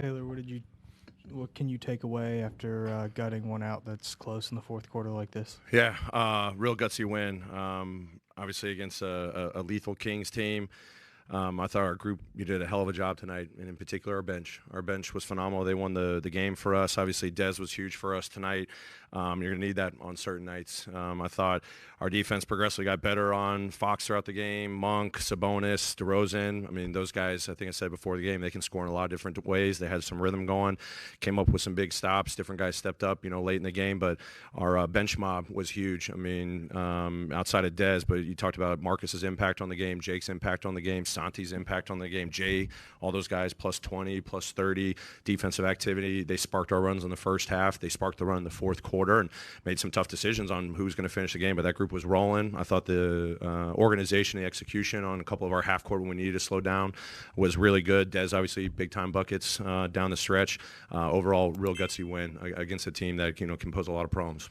Taylor, what can you take away after gutting one out that's close in the fourth quarter like this? Yeah, real gutsy win. Obviously against a lethal Kings team. I thought our group, you did a hell of a job tonight, and in particular our bench. Our bench was phenomenal. They won the game for us. Obviously, Dez was huge for us tonight. You're going to need that on certain nights. I thought our defense progressively got better on Fox throughout the game, Monk, Sabonis, DeRozan. I mean, those guys, I think I said before the game, they can score in a lot of different ways. They had some rhythm going, came up with some big stops. Different guys stepped up, late in the game, but our bench mob was huge. I mean, outside of Dez, but you talked about Marcus's impact on the game, Jake's impact on the game, Santi's impact on the game, Jay, all those guys, plus 20, plus 30 defensive activity. They sparked our runs in the first half. They sparked the run in the fourth quarter and made some tough decisions on who was going to finish the game, but that group was rolling. I thought the organization, the execution on a couple of our half court when we needed to slow down was really good. Dez, obviously, big-time buckets down the stretch. Overall, real gutsy win against a team that can pose a lot of problems.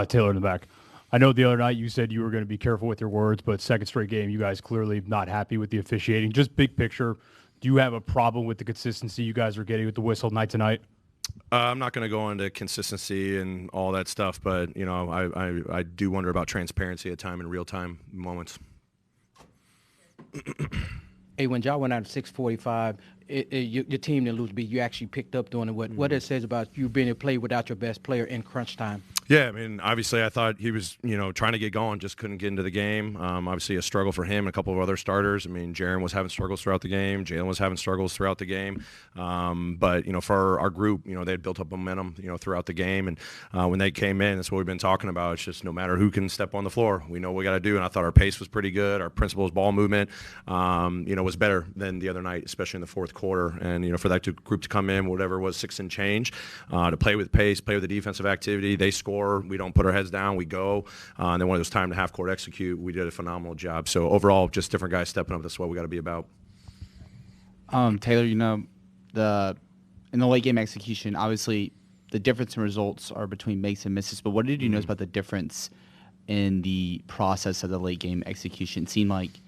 Taylor in the back. I know the other night you said you were going to be careful with your words, but second straight game, you guys clearly not happy with the officiating. Just big picture, do you have a problem with the consistency you guys are getting with the whistle night to night? I'm not going to go into consistency and all that stuff, but I do wonder about transparency at time in real-time moments. Hey, when y'all went out at 6:45, your team didn't lose a beat. You actually picked up doing it. What it says about you being able to play without your best player in crunch time? Yeah, I mean, obviously I thought he was, trying to get going, just couldn't get into the game. Obviously a struggle for him and a couple of other starters. I mean, Jaren was having struggles throughout the game. Jalen was having struggles throughout the game. But, for our group, they had built up momentum, throughout the game. And when they came in, that's what we've been talking about. It's just no matter who can step on the floor, we know what we got to do. And I thought our pace was pretty good. Our principles ball movement, was better than the other night, especially in the fourth quarter. And, for that group to come in, whatever it was, 6 and change, to play with pace, play with the defensive activity. They score. We don't put our heads down. We go. And then when it was time to half court execute, we did a phenomenal job. So overall, just different guys stepping up. That's what we got to be about. Taylor, in the late game execution, obviously the difference in results are between makes and misses. But what did you notice about the difference in the process of the late game execution? It seemed like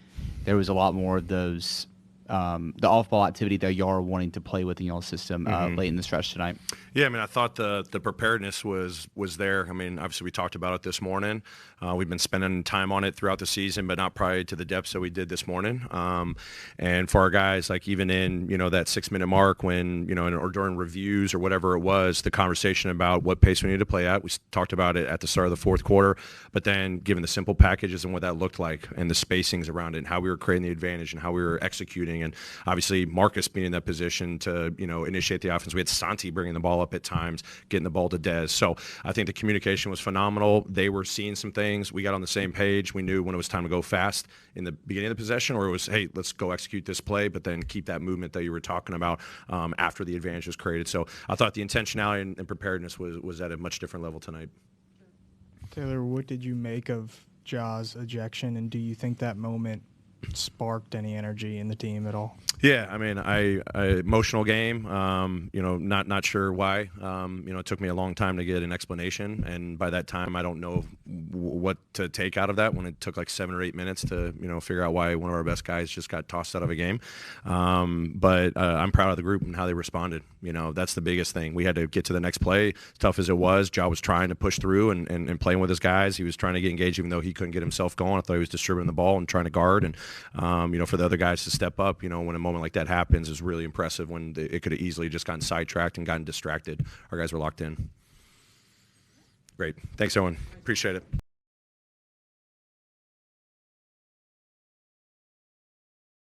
there was a lot more of those the off-ball activity that y'all are wanting to play with in y'all's system late in the stretch tonight. Yeah, I mean, I thought the preparedness was there. I mean, obviously we talked about it this morning. We've been spending time on it throughout the season, but not probably to the depths that we did this morning. And for our guys, like even in, that 6-minute mark when, or during reviews or whatever it was, the conversation about what pace we need to play at, we talked about it at the start of the fourth quarter, but then given the simple packages and what that looked like and the spacings around it and how we were creating the advantage and how we were executing. And obviously Marcus being in that position to, initiate the offense. We had Santi bringing the ball up at times, getting the ball to Dez. So I think the communication was phenomenal. They were seeing some things. We got on the same page. We knew when it was time to go fast in the beginning of the possession, or it was, hey, let's go execute this play, but then keep that movement that you were talking about after the advantage was created. So I thought the intentionality and preparedness was at a much different level tonight. Taylor, what did you make of Ja's ejection, and do you think that moment sparked any energy in the team at all? Yeah, I mean, I emotional game. Not sure why. It took me a long time to get an explanation, and by that time, I don't know what to take out of that. When it took like 7 or 8 minutes to figure out why one of our best guys just got tossed out of a game. But I'm proud of the group and how they responded. That's the biggest thing. We had to get to the next play. As tough as it was, Ja was trying to push through and playing with his guys. He was trying to get engaged, even though he couldn't get himself going. I thought he was distributing the ball and trying to guard, and for the other guys to step up, when a moment like that happens is really impressive. When it could have easily just gotten sidetracked and gotten distracted. Our guys were locked in. Great. Thanks, Owen. Appreciate it.